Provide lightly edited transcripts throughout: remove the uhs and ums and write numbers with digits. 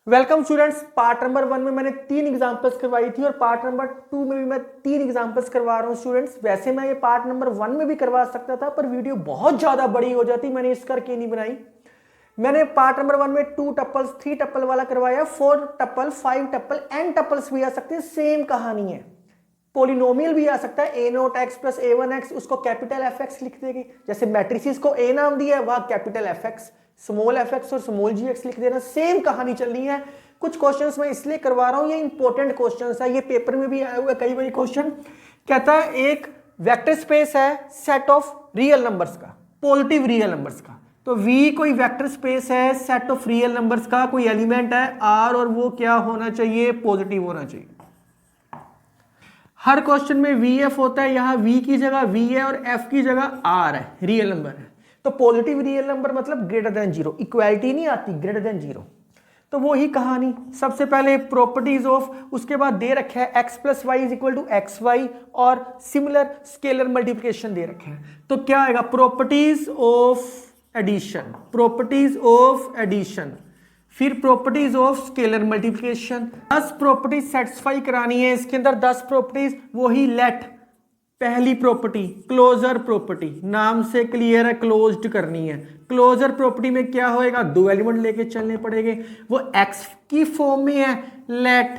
Welcome students. Part number 1 में मैंने 3 examples करवाई थी और पार्ट नंबर 2 में भी मैं 3 एग्जांपल्स करवा रहा हूँ स्टूडेंट्स। वैसे मैं ये पार्ट नंबर 1 में भी करवा सकता था पर वीडियो बहुत ज़्यादा बड़ी हो जाती, मैंने इस करके नहीं बनाई। मैंने पार्ट नंबर 1 में 2 टप्पल्स 3 टप्पल वाला करवाया, 4 टप्पल 5 टप्पल n टप्पल्स भी आ सकते हैं, सेम कहानी है। पोलिनोमियल भी आ सकता है, a naught x plus a1x, उसको कैपिटल एफ एक्स लिख देगी। जैसे मैट्रिसेस को a नाम दिया है वहां capital F x, small F x और स्मॉल जी एक्स लिख देना। सेम कहानी चल रही है। कुछ क्वेश्चंस मैं इसलिए करवा रहा हूं, ये इंपॉर्टेंट क्वेश्चंस है, ये पेपर में भी आया हुआ है कई बार क्वेश्चन। कहता है एक वेक्टर स्पेस है सेट ऑफ रियल नंबर्स का, पॉजिटिव रियल नंबर्स का। तो V कोई वेक्टर स्पेस है सेट ऑफ रियल नंबर्स का, कोई एलिमेंट है R और वो क्या होना चाहिए, पॉजिटिव होना चाहिए। हर क्वेश्चन में VF होता है, यहां V की जगह V है और F की जगह R है, रियल नंबर है। तो पॉजिटिव रियल नंबर मतलब ग्रेटर देन जीरो, इक्वालिटी नहीं आती, ग्रेटर देन जीरो। तो वो ही कहानी। सबसे पहले प्रॉपर्टीज ऑफ, उसके बाद दे रखा है x plus y is equal to x y और सिमिलर स्केलर मल्टीप्लिकेशन दे रखे हैं। तो क्या आएगा, properties of addition, properties of addition, फिर properties of scalar multiplication. 10 properties satisfy करानी है इसके अंदर, 10 प्रॉपर्टीज। वही लेट, पहली प्रॉपर्टी क्लोजर प्रॉपर्टी, नाम से क्लियर है, क्लोज्ड करनी है। क्लोजर प्रॉपर्टी में क्या होएगा, 2 एलिमेंट लेके चलने पड़ेंगे, वो x की फॉर्म में है। लेट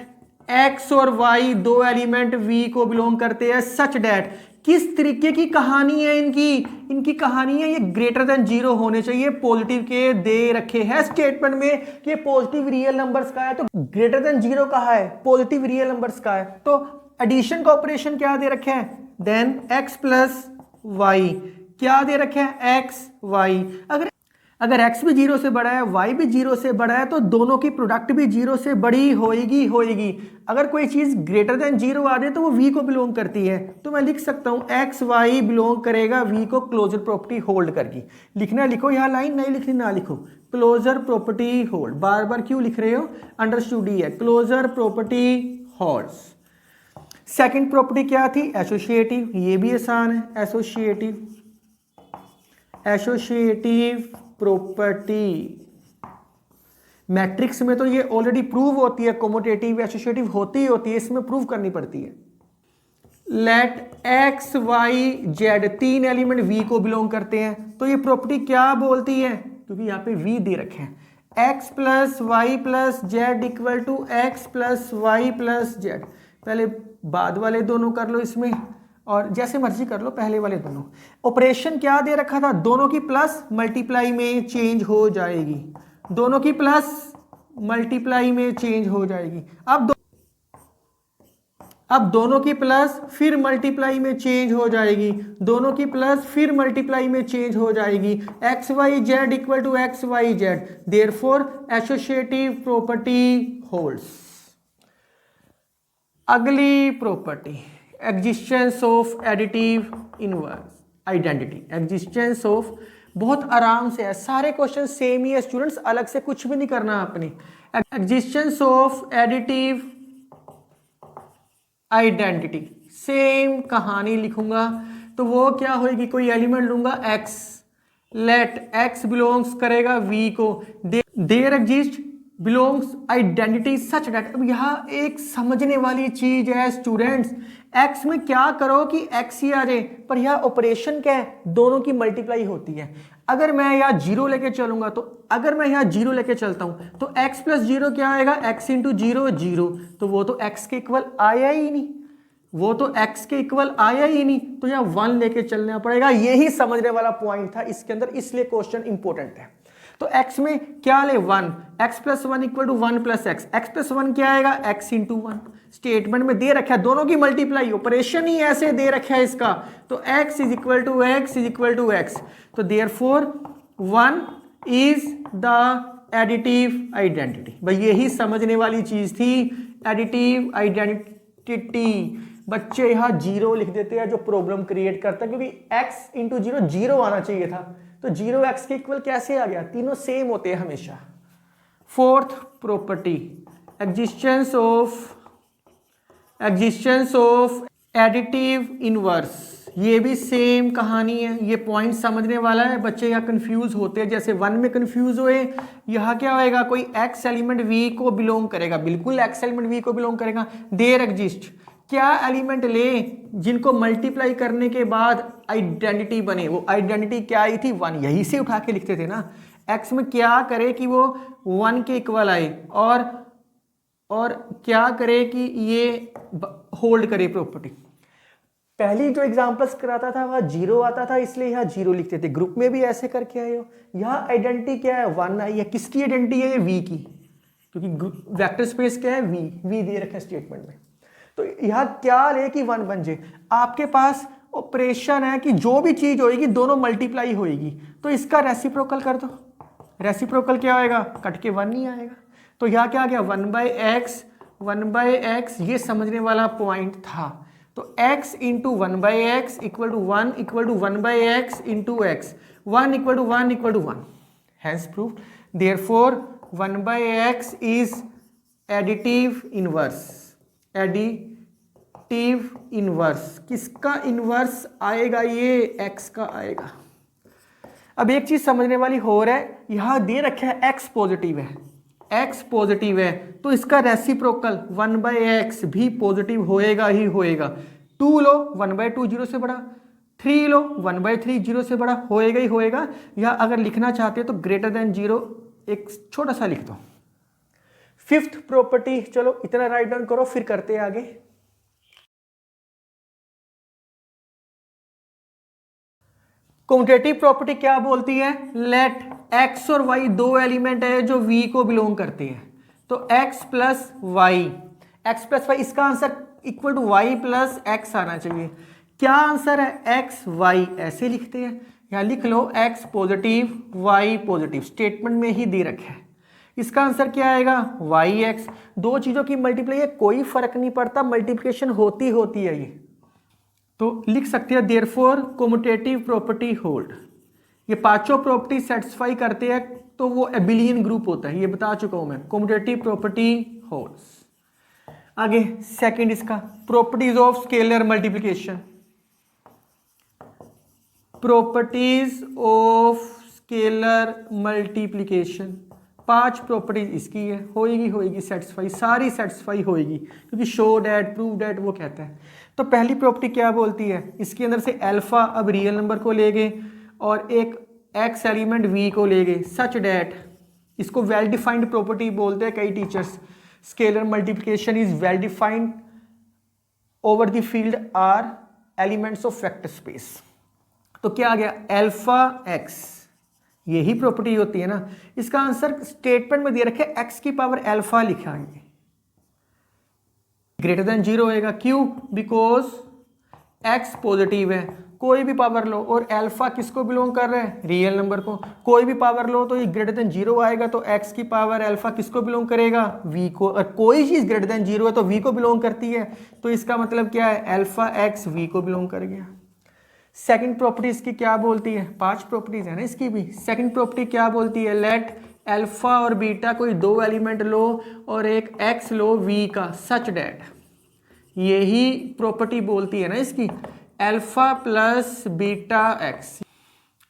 x और y 2 एलिमेंट v को बिलोंग करते हैं सच डैट। किस तरीके की कहानी है इनकी कहानी है ये ग्रेटर देन जीरो होने चाहिए। पॉजिटिव के दे रखे हैं स्टेटमेंट में कि पॉजिटिव रियल नंबर्स का है, तो ग्रेटर देन जीरो कहा है, पॉजिटिव रियल नंबर्स का है। तो एडिशन का ऑपरेशन क्या दे रखे हैं, देन x प्लस वाई, क्या दे रखे हैं x y। अगर x भी जीरो से बड़ा है, y भी जीरो से बड़ा है, तो दोनों की प्रोडक्ट भी जीरो से बड़ी होएगी। अगर कोई चीज ग्रेटर देन जीरो आ जाए तो वो v को बिलोंग करती है। तो मैं लिख सकता हूं x y बिलोंग करेगा v को, क्लोजर प्रॉपर्टी होल्ड करके। लिखना लिखो, यहां लाइन नहीं लिखनी ना लिखो, क्लोजर प्रॉपर्टी होल्ड। बार बार क्यों लिख रहे हो, अंडरस्टूड ही है, closure property holds. Second property क्या थी, एसोसिएटिव, ये भी आसान है, एसोसिएटिव प्रॉपर्टी। मैट्रिक्स में तो ये ऑलरेडी प्रूव होती है, कॉम्यूटेटिव एसोसिएटिव होती है, इसमें प्रूव करनी पड़ती है। Let x y z 3 element v को बिलोंग करते हैं, तो ये प्रॉपर्टी क्या बोलती है, क्योंकि यहाँ पे v दे रखे हैं, x plus y plus z equal to x plus y plus z. पहले बाद वाले दोनों कर लो इसमें, और जैसे मर्जी कर लो पहले वाले दोनों। ऑपरेशन क्या दे रखा था, दोनों की प्लस मल्टीप्लाई में चेंज हो जाएगी, दोनों की प्लस मल्टीप्लाई में चेंज हो जाएगी। अब दोनों की प्लस फिर मल्टीप्लाई में चेंज हो जाएगी, दोनों की प्लस फिर मल्टीप्लाई में चेंज हो जाएगी। X y z equal to x y z, therefore associative property holds. अगली property, existence of additive inverse identity. Existence of बहुत आराम से है, सारे क्वेश्चन सेम ही है स्टूडेंट्स, अलग से कुछ भी नहीं करना आपने। Existence of additive identity, same कहानी लिखूंगा। तो वो क्या होगी, कोई एलिमेंट लूंगा x, लेट x बिलोंग्स करेगा v को, there exist belongs identity such that. अब यहाँ एक समझने वाली चीज है स्टूडेंट्स, x में क्या करो कि x ही आ जाए, पर यहाँ ऑपरेशन क्या है, दोनों की मल्टीप्लाई होती है। अगर मैं यहाँ जीरो लेके चलूंगा, तो अगर मैं यहाँ जीरो लेके चलता हूं तो x प्लस जीरो क्या आएगा, x इंटू जीरो जीरो, तो वो तो x के इक्वल आया ही नहीं, वो तो x के इक्वल आया ही नहीं, तो यहाँ 1 लेके चलना पड़ेगा। यही समझने वाला पॉइंट था इसके अंदर, इसलिए क्वेश्चन इंपॉर्टेंट है। तो x में क्या ले, 1, x plus 1 equal to 1 plus x, x plus 1 क्या आएगा, x इंटू 1। स्टेटमेंट में दे रखा है दोनों की मल्टीप्लाई, ऑपरेशन ही ऐसे दे रखा है इसका, तो x is equal to x is equal to x, तो therefore 1 is the additive identity. भाई यही समझने वाली चीज थी, एडिटिव आइडेंटिटी। बच्चे यहाँ जीरो लिख देते हैं जो प्रॉब्लम क्रिएट करता है, क्योंकि x इंटू जीरो जीरो आना चाहिए था, तो जीरो x के इक्वल कैसे आ गया, तीनों सेम होते हैं हमेशा। Fourth property, existence of additive inverse, ये भी सेम कहानी है। ये पॉइंट समझने वाला है, बच्चे यहाँ कंफ्यूज होते हैं, जैसे 1 में कंफ्यूज हुए, यहाँ क्या होएगा, कोई एक्स एलिमेंट वी को बिलोंग करेगा, बिल्कुल एक्स एलिमेंट वी को बिलोंग करेगा। देयर एग्जिस्ट, क्या एलिमेंट ले जिनको मल्टीप्लाई करने के बाद आइडेंटिटी बने, वो आइडेंटिटी क्या आई थी, 1, यही से उठा के लिखते थे ना। एक्स में क्या करे कि वो 1 के इक्वल आए, और क्या करे कि ये होल्ड करे प्रॉपर्टी। पहली जो एग्जांपल्स कराता था वह 0 आता था, इसलिए यहाँ 0 लिखते थे। ग्रुप में भी ऐसे करके आए हो। यहाँ आइडेंटिटी क्या है, 1 आई है। किसकी आइडेंटिटी है, ये वी की, क्योंकि वेक्टर स्पेस क्या है, वी दे रखा है स्टेटमेंट में। तो यहाँ क्या ले कि 1 बन जाए। आपके पास ऑपरेशन है कि जो भी चीज होएगी दोनों मल्टीप्लाई होएगी, तो इसका रेसिप्रोकल कर दो। रेसिप्रोकल क्या होएगा, कट के 1 नहीं आएगा। तो यहाँ क्या आ गया, 1/x, ये समझने वाला पॉइंट था। तो x into 1/x equal to 1 equal to 1/x into x, 1 equal to 1 equal to 1, hence proved. Therefore 1/x is additive inverse. Additive inverse किसका इनवर्स आएगा, ये x का आएगा। अब एक चीज समझने वाली हो रहा है, यहां दे रखा है x पॉजिटिव है, x पॉजिटिव है, तो इसका रेसिप्रोकल 1/x भी पॉजिटिव होएगा ही होएगा। 2 लो 1/2 0 से बड़ा, 3 लो 1/3 0 से बड़ा, होएगा ही होएगा। या अगर लिखना चाहते हो तो ग्रेटर देन 0 एक छोटा सा लिख दो। 5th प्रॉपर्टी, चलो इतना राइट डाउन करो, फिर करते हैं आगे। कम्यूटेटिव प्रॉपर्टी क्या बोलती है, लेट x और y दो एलिमेंट है जो v को बिलोंग करते हैं। तो x प्लस वाई, इसका answer equal to y plus x आना चाहिए। क्या आंसर है, x y, ऐसे लिखते हैं। यहां लिख लो x positive y positive, statement में ही दे रखा है। इसका आंसर क्या आएगा, yx। दो चीजों की मल्टीप्लाई है, कोई फर्क नहीं पड़ता, मल्टीप्लिकेशन होती है ये। तो लिख सकते हैं देयरफॉर कम्यूटेटिव प्रॉपर्टी होल्ड। ये पांचों प्रॉपर्टी सेटिस्फाई करते हैं तो वो एबिलियन ग्रुप होता है, ये बता चुका हूं मैं। Commutative property holds. आगे सेकंड इसका properties of scalar multiplication. Properties of scalar multiplication, 5 properties इसकी है, होएगी सेटिस्फाई, सारी सेटिस्फाई होएगी, क्योंकि शो डैट प्रूव डैट वो कहता है। तो पहली प्रॉपर्टी क्या बोलती है, इसके अंदर से अल्फा अब रियल नंबर को ले गए और एक एक्स एलिमेंट वी को ले गए, सच डैट, इसको वेल डिफाइंड प्रॉपर्टी बोलते हैं कई teachers. Scalar multiplication is well defined over the field are elements of vector space. तो क्या आ गया, अल्फा एक्स, यही प्रॉपर्टी होती है ना। इसका आंसर स्टेटमेंट में दे रखे एक्स की पावर अल्फा लिखा है, ग्रेटर देन 0 होएगा। क्यों, बिकॉज x पॉजिटिव है, कोई भी पावर लो, और अल्फा किसको बिलोंग कर रहा है, रियल नंबर को। कोई भी पावर लो तो ये ग्रेटर देन 0 आएगा, तो x की पावर अल्फा किसको बिलोंग करेगा, v को। और कोई चीज ग्रेटर देन 0 है तो v को बिलोंग करती है, तो इसका मतलब क्या है, अल्फा x v को बिलोंग कर गया। सेकंड प्रॉपर्टी इसकी क्या बोलती है, 5 प्रॉपर्टीज है ना इसकी भी। सेकंड प्रॉपर्टी क्या बोलती है, लेट अल्फा और बीटा कोई दो एलिमेंट लो और एक x लो v का, सच डैट, यही प्रॉपर्टी बोलती है ना इसकी, alpha plus beta x.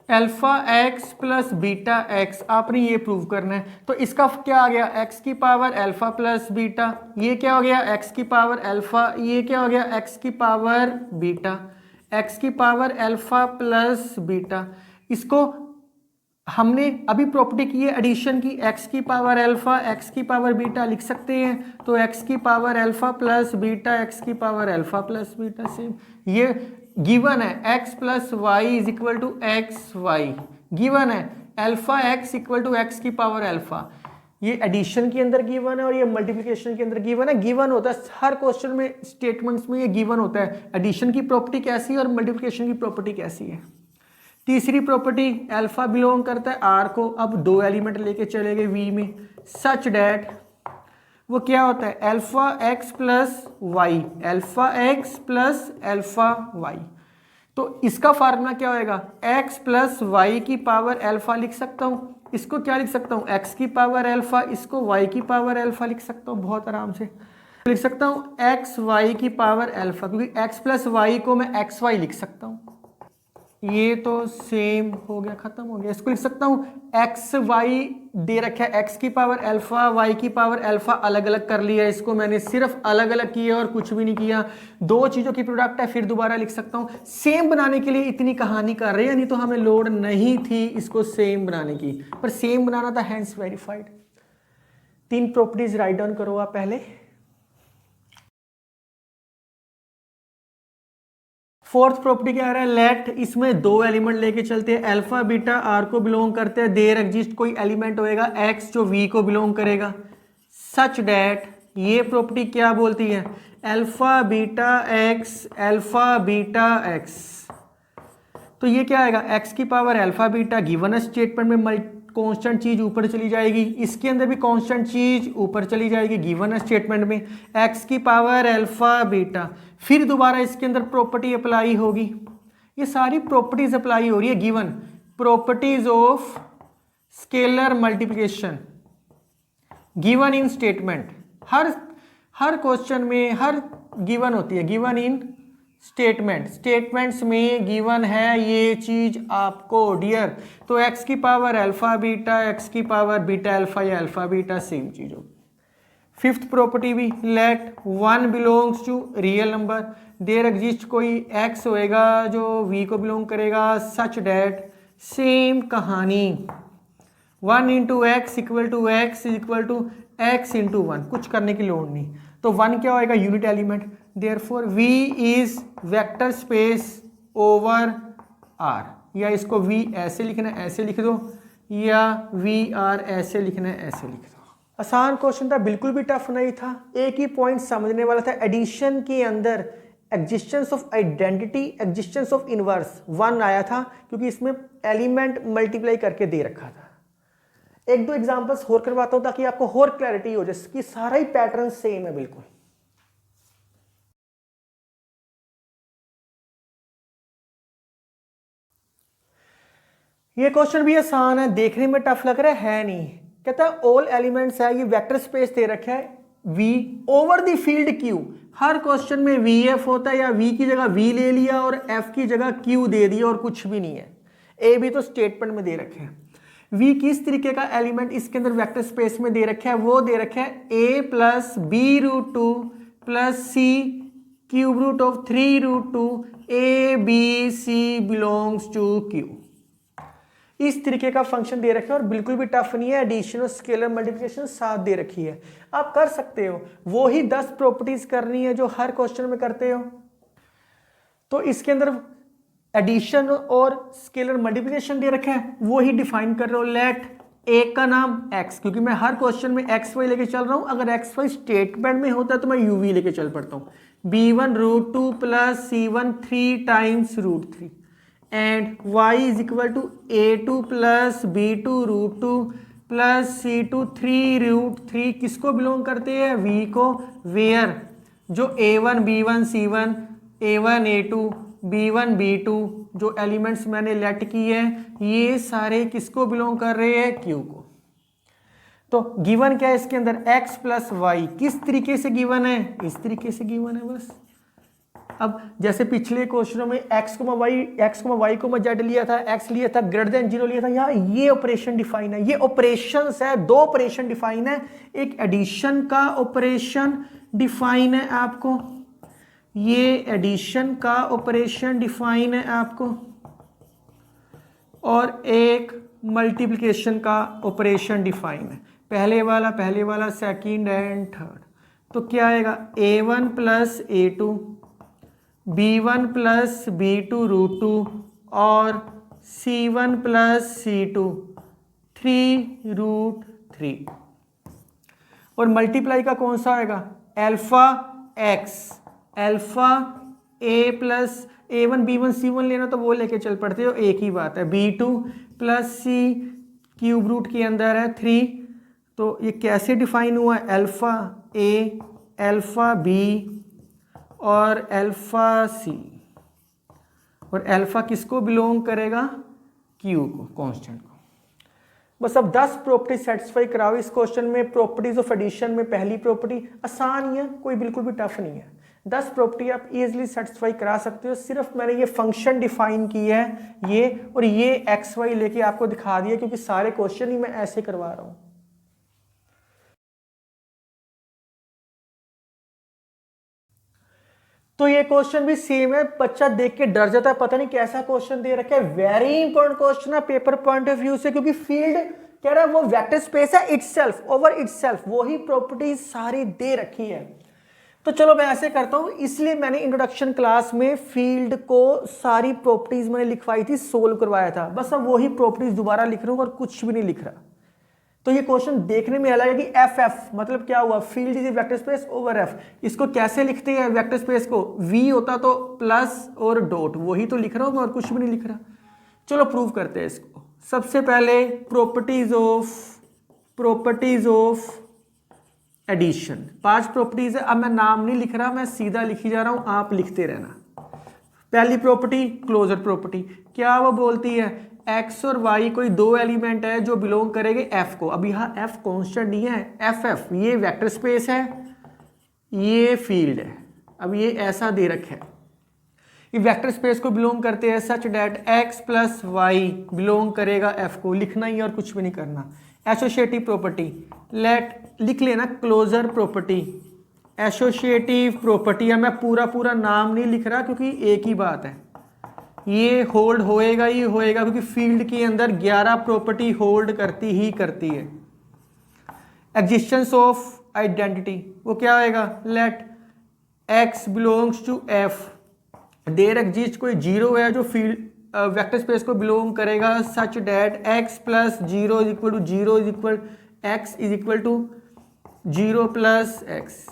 Alpha x plus beta x, आपने ये प्रूव करना है। तो इसका क्या आ गया, एक्स की पावर अल्फा प्लस बीटा, ये क्या हो गया, एक्स की पावर अल्फा, ये क्या हो गया, एक्स की पावर बीटा, एक्स की पावर अल्फा प्लस बीटा। इसको हमने अभी प्रॉपर्टी की है एडिशन की, x की पावर अल्फा x की पावर बीटा लिख सकते हैं। तो x की power alpha plus beta, x की power alpha plus beta, same ये गिवन है। x plus y is equal to x y, given है। Alpha x equal to x की पावर अल्फा, ये एडिशन के अंदर गिवन है और ये मल्टीप्लिकेशन के अंदर गिवन है। गिवन होता है हर क्वेश्चन में, स्टेटमेंट्स में ये गिवन होता है, एडिशन की प्रॉपर्टी कैसी है और मल्टीप्लिकेशन की प्रॉपर्टी कैसी है। तीसरी प्रॉपर्टी, अल्फा बिलोंग करता है आर को, अब दो एलिमेंट लेके चले गए वी में, सच डैट वो क्या होता है, alpha x plus y, alpha x plus alpha y. तो इसका फार्मूला क्या होएगा, एक्स प्लस वाई की पावर अल्फा लिख सकता हूँ, इसको क्या लिख सकता हूँ, एक्स की पावर अल्फा, इसको वाई की पावर अल्फा लिख सकता हूँ बहुत आराम से। लिख सकता हूँ एक्स वाई की पावर अल्फा, क्योंकि एक्स प्लस वाई को मैं एक्स वाई लिख सकता हूँ। ये तो सेम हो गया, खत्म हो गया। इसको लिख सकता हूँ एक्स वाई दे रखा है, एक्स की पावर अल्फा, वाई की पावर अल्फा, अलग अलग कर लिया इसको मैंने, सिर्फ अलग अलग किया और कुछ भी नहीं किया। दो चीजों की प्रोडक्ट है, फिर दोबारा लिख सकता हूँ। सेम बनाने के लिए इतनी कहानी कर रहे हैं, नहीं तो हमें लोड नहीं थी इसको सेम बनाने की, पर सेम बनाना था, hence verified. 3 properties write down करो आप पहले। फोर्थ प्रॉपर्टी क्या आ रहा है, लेट, इसमें 2 एलिमेंट लेके चलते हैं, अल्फा बीटा आर को बिलोंग करते हैं, देयर एग्जिस्ट कोई एलिमेंट होएगा एक्स जो वी को बिलोंग करेगा, सच डैट, ये प्रॉपर्टी क्या बोलती है, alpha beta x, alpha beta x. तो ये क्या आएगा, एक्स की power alpha beta, given statement में कांस्टेंट चीज ऊपर चली जाएगी, इसके अंदर भी कांस्टेंट चीज ऊपर चली जाएगी गिवन स्टेटमेंट में, एक्स की पावर अल्फा बीटा, फिर दोबारा इसके अंदर प्रॉपर्टी अप्लाई होगी। ये सारी प्रॉपर्टीज अप्लाई हो रही है, given properties of scalar multiplication given in statement. हर क्वेश्चन में हर गिवन होती है, गिवन इन स्टेटमेंट, स्टेटमेंट्स में गिवन है ये चीज आपको डियर। तो x की पावर अल्फा बीटा, x की पावर बीटा अल्फा या अल्फा बीटा, सेम चीज हो। फिफ्थ प्रॉपर्टी भी, let 1 belongs to real number, there exist कोई x होएगा जो v को बिलोंग करेगा, सच डैट, सेम कहानी, 1 into x equal to x equal to x into 1, कुछ करने की लोड़ नहीं। तो 1 क्या होएगा, unit element, therefore V is vector space over R, या इसको V ऐसे लिखना है, ऐसे लिख दो, या VR ऐसे लिखना है, ऐसे लिख दो। आसान क्वेश्चन था, बिल्कुल भी टफ नहीं था, एक ही पॉइंट समझने वाला था। एडिशन के अंदर existence of identity, existence of inverse 1 आया था, क्योंकि इसमें एलिमेंट मल्टीप्लाई करके दे रखा था। 1-2 एग्जांपल्स और करवाता हूं ताकि आपको और क्लैरिटी हो जाए कि सारा ही पैटर्न सेम है बिल्कुल। ये क्वेश्चन भी आसान है, देखने में टफ लग रहा है नहीं। कहता है ऑल एलिमेंट्स है, ये वेक्टर स्पेस दे रखा है V over the field Q। Her question में VF होता है, या V की जगह V ले लिया और F की जगह Q दे दिया और कुछ भी नहीं है। A भी तो स्टेटमेंट में दे रखे हैं। V किस तरीके का एलिमेंट इसके अंदर वेक्टर स्पेस में दे रखा है, वो दे रखा है A plus b root 2 plus c cube root of 3 root 2 ABC belongs to Q। इस तरीके का फंक्शन दे रखे हैं और बिल्कुल भी टफ नहीं है, एडिशन और स्केलर मल्टीप्लिकेशन साथ दे रखी है, आप कर सकते हो। वो ही 10 प्रॉपर्टीज करनी है जो हर क्वेश्चन में करते हो। तो इसके अंदर एडिशन और स्केलर मल्टीप्लिकेशन दे रखा है, वो ही डिफाइन कर रहे हो। लेट ए का नाम x, क्योंकि मैं हर क्वेश्चन में एक्स वाई लेके चल रहा हूं, अगर एक्स वाई स्टेटमेंट में होता है तो मैं यूवी लेके चल पड़ता हूं। b1 root 2 plus c1 3 times root 3 and y is equal to a2 plus b2 root 2 plus c2 3 root 3, किसको बिलोंग करते हैं, v को, वेयर जो a1 b1 c1 a1 a2 b1 b2 जो एलिमेंट्स मैंने लेट किए हैं, ये सारे किसको बिलोंग कर रहे हैं, Q को। तो गिवन क्या है इसके अंदर, x प्लस वाई, किस तरीके से गिवन है, इस तरीके से गिवन है बस। अब जैसे पिछले क्वेश्चनों में x y को मैं z लिया था, x लिया था, ग्रेटर देन 0 लिया था, यहाँ ये ऑपरेशन डिफाइन है, ये ऑपरेशंस है, 2 ऑपरेशन डिफाइन है। एक एडिशन का ऑपरेशन डिफाइन है आपको, ये एडिशन का ऑपरेशन डिफाइन है आपको, और एक मल्टीप्लिकेशन का ऑपरेशन डिफाइन है। पहले वाला सेकंड एंड थर्ड। तो क्या आएगा, a1 plus a2 b1 plus b2 root 2 और c1 प्लस c2 3 रूट 3, और मल्टीप्लाई का कौन सा आएगा, alpha x, alpha a plus a1 b1 c1 लेना तो वो लेके चल पड़ते हो, एक ही बात है। b2 plus c cube root के अंदर है 3, तो ये कैसे डिफाइन हुआ है, अल्फा a अल्फा b और अल्फा c, और अल्फा किसको बिलोंग करेगा, Q को, कांस्टेंट को। बस अब 10 प्रॉपर्टी सेटिस्फाई कराओ इस क्वेश्चन में। प्रॉपर्टीज ऑफ एडिशन में पहली प्रॉपर्टी आसान ही है, कोई बिल्कुल भी टफ नहीं है। 10 प्रॉपर्टी आप इजीली सेटिस्फाई करा सकते हो। सिर्फ मैंने ये फंक्शन डिफाइन की है ये, और ये एक्स वाई लेके आपको दिखा दिया, क्योंकि सारे क्वेश्चन ही मैं ऐसे करवा रहा हूं। तो ये क्वेश्चन भी सेम है, बच्चा देख के डर जाता है, पता नहीं कैसा क्वेश्चन दे रखा है। वेरी इंपॉर्टेंट क्वेश्चन है पेपर पॉइंट ऑफ व्यू से, क्योंकि फील्ड कह रहा है वो वेक्टर स्पेस है इटसेल्फ, ओवर इटसेल्फ, वही प्रॉपर्टीज सारी दे रखी है। तो चलो मैं ऐसे करता हूं, इसलिए मैंने इंट्रोडक्शन क्लास में फील्ड को सारी प्रॉपर्टीज मैंने लिखवाई थी, सोल्व करवाया था। बस अब वही प्रॉपर्टीज दोबारा लिख रहा हूं और कुछ भी नहीं लिख रहा। तो ये क्वेश्चन देखने में अलग है कि एफ एफ मतलब क्या हुआ, field is vector space over F. इसको कैसे लिखते हैं वेक्टर स्पेस को, वी होता तो प्लस और डॉट, वही तो लिख रहा हूं मैं और कुछ भी नहीं लिख रहा। चलो प्रूव करते हैं इसको। सबसे पहले प्रॉपर्टीज ऑफ एडिशन, 5 प्रॉपर्टीज है। अब मैं नाम नहीं लिख रहा, मैं सीधा लिखी जा रहा हूं, आप लिखते रहना। पहली प्रॉपर्टी क्लोजर प्रॉपर्टी, क्या वो बोलती है एक्स और वाई कोई दो एलिमेंट है जो बिलोंग करेंगे एफ को। अब यहाँ एफ कॉन्स्टेंट नहीं है, एफ एफ ये वेक्टर स्पेस है, ये फील्ड है। अब ये ऐसा दे रखा है, ये वेक्टर स्पेस को बिलोंग करते हैं such that x plus y belong करेगा एफ को। लिखना ही और कुछ भी नहीं करना। एसोसिएटिव प्रॉपर्टी लेट लिख लेना, क्लोजर प्रॉपर्टी, एसोसिएटिव प्रॉपर्टी। मैं पूरा नाम नहीं लिख रहा क्योंकि एक ही बात है, ये होल्ड होएगा ही होएगा, क्योंकि फील्ड के अंदर 11 प्रॉपर्टी होल्ड करती है। एग्जिस्टेंस ऑफ आइडेंटिटी, वो क्या होएगा, let x belongs to f, there exist कोई जीरो है जो फील्ड वेक्टर स्पेस को बिलोंग करेगा such that x plus zero is equal to zero is equal x is equal to zero plus x.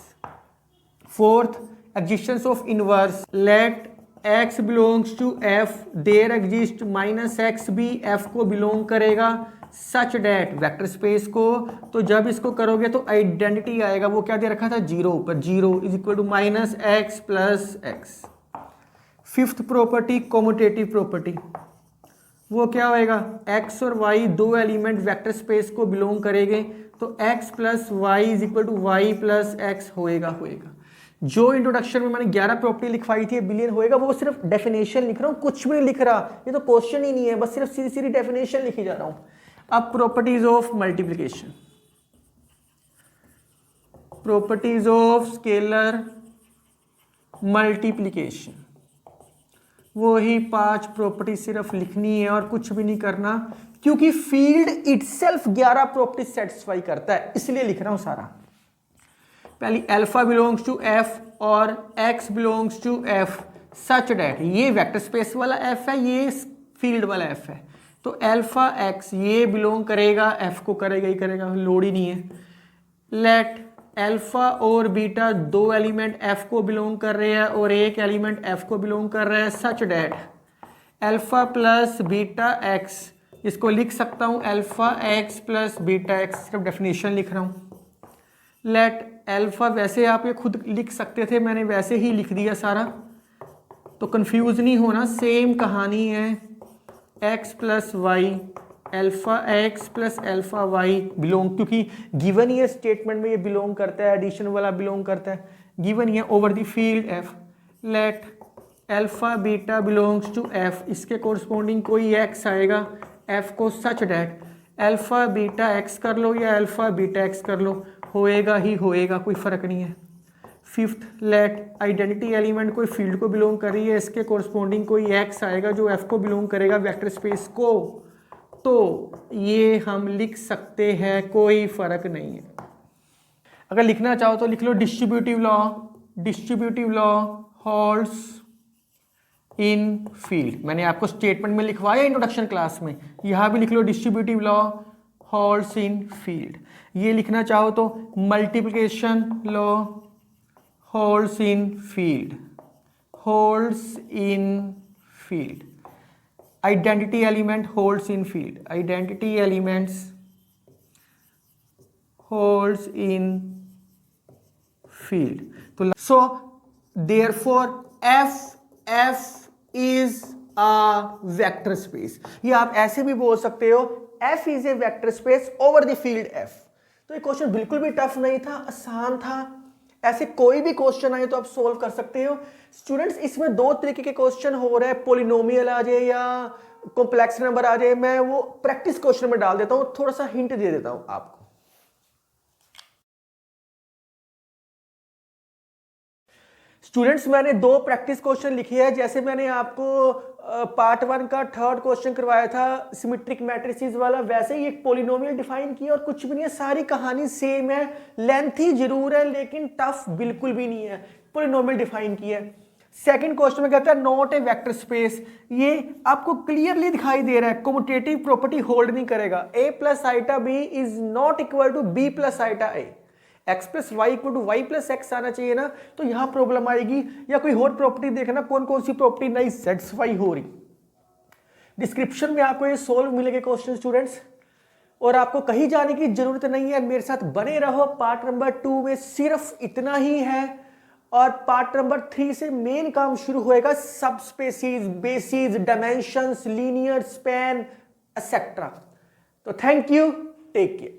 Fourth, existence of inverse, let x belongs to f, there exist minus x भी f को belong करेगा such date vector space को। तो जब इसको करोगे तो identity आएगा, वो क्या दे रखा था जीरो पर, zero is equal to minus x plus x. Fifth property commutative property, वो क्या होएगा, x और y दो एलिमेंट वेक्टर स्पेस को बिलोंग करेंगे, तो x plus y is equal to y plus x होएगा। जो इंट्रोडक्शन में मैंने 11 प्रॉपर्टी लिखवाई थी बिलियन होएगा, वो सिर्फ डेफिनेशन लिख रहा हूं, कुछ भी नहीं लिख रहा, ये तो क्वेश्चन ही नहीं है, बस सिर्फ सीधी डेफिनेशन लिखी जा रहा हूं। अब properties of multiplication, properties of scalar multiplication, वही 5 प्रॉपर्टी सिर्फ लिखनी है और कुछ भी नहीं करना, क्योंकि फील्ड इटसेल्फ 11 प्रॉपर्टी सेटिस्फाई करता है, इसलिए लिख रहा हूं सारा। पहली अल्फा बिलोंग्स टू एफ और x belongs to f such that, ये वेक्टर स्पेस वाला एफ है, ये फील्ड वाला एफ है, तो अल्फा एक्स ये बिलोंग करेगा एफ को, करेगा ही करेगा, लोड ही नहीं है। लेट अल्फा और बीटा दो एलिमेंट एफ को बिलोंग कर रहे हैं और एक एलिमेंट एफ को बिलोंग कर रहा है such that alpha plus beta x, इसको लिख सकता हूं alpha x plus beta x, सिर्फ डेफिनेशन लिख रहा हूं। लेट अल्फा, वैसे आप ये खुद लिख सकते थे, मैंने वैसे ही लिख दिया सारा, तो कंफ्यूज नहीं होना, सेम कहानी है। X plus y, alpha x plus alpha y belong, क्योंकि गिवन ही है स्टेटमेंट में, ये बिलोंग करता है, एडिशन वाला बिलोंग करता है, गिवन ही है over the field f. Let alpha beta belongs to f, इसके कोरस्पॉन्डिंग कोई एक्स आएगा एफ को such that alpha beta x कर लो या अल्फा बीटा एक्स कर लो, होएगा ही होएगा, कोई फर्क नहीं है। फिफ्थ, लेट आइडेंटिटी एलिमेंट कोई फील्ड को बिलोंग कर रही है, इसके कोरस्पॉन्डिंग कोई एक्स आएगा जो एफ को बिलोंग करेगा वेक्टर स्पेस को, तो ये हम लिख सकते हैं, कोई फर्क नहीं है। अगर लिखना चाहो तो लिख लो डिस्ट्रीब्यूटिव लॉ होल्ड्स इन फील्ड, मैंने आपको स्टेटमेंट में लिखवाया इंट्रोडक्शन क्लास में, यहां भी लिख लो डिस्ट्रीब्यूटिव लॉ होल्ड्स इन फील्ड। ये लिखना चाहो तो मल्टीप्लिकेशन लॉ होल्ड्स इन फील्ड, आइडेंटिटी एलिमेंट होल्ड्स इन फील्ड, आइडेंटिटी एलिमेंट्स होल्ड्स इन फील्ड। तो so therefore F is a vector space. ये आप ऐसे भी बोल सकते हो F is a vector space over the field F. तो ये क्वेश्चन बिल्कुल भी टफ नहीं था, आसान था। ऐसे कोई भी क्वेश्चन आए तो आप सोल्व कर सकते हो। स्टूडेंट्स इसमें दो तरीके के क्वेश्चन हो रहे हैं, पोलिनोमियल आ जाए या कॉम्प्लेक्स नंबर आ जाए। मैं वो प्रैक्टिस क्वेश्चन में डाल देता हूं, थोड़ा सा हिंट दे देता हूं आपको। स्टूडेंट्स मैंने दो प्रैक्टिस क्वेश्चन लिखे हैं। जैसे मैंने आपको पार्ट 1 का थर्ड क्वेश्चन करवाया था सिमेट्रिक मैट्रिसेस वाला, वैसे ही एक पोलिनोमियल डिफाइन किया और कुछ भी नहीं है, सारी कहानी सेम है। लेंथी जरूर है लेकिन टफ बिल्कुल भी नहीं है। पोलिनोमियल डिफाइन किया है। सेकंड क्वेश्चन में कहता है नॉट ए वेक्टर स्पेस। ये आपको क्लियरली दिखाई दे रहा है, कम्यूटेटिव प्रॉपर्टी होल्ड नहीं करेगा। a plus iota b is not equal to b plus iota a। x plus y equal to y plus x आना चाहिए ना, तो यहां प्रॉब्लम आएगी। या कोई और प्रॉपर्टी देखना, कौन कौन सी प्रॉपर्टी नहीं सेटिस्फाई हो रही। डिस्क्रिप्शन में आपको ये सोल्व मिलेंगे क्वेश्चन स्टूडेंट्स, और आपको कहीं जाने की जरूरत नहीं है, मेरे साथ बने रहो। पार्ट नंबर 2 में सिर्फ इतना ही है, और पार्ट नंबर 3 से मेन काम शुरू होएगा, सब species, basis, dimensions, linear span etcetera. तो थैंक यू, टेक केयर।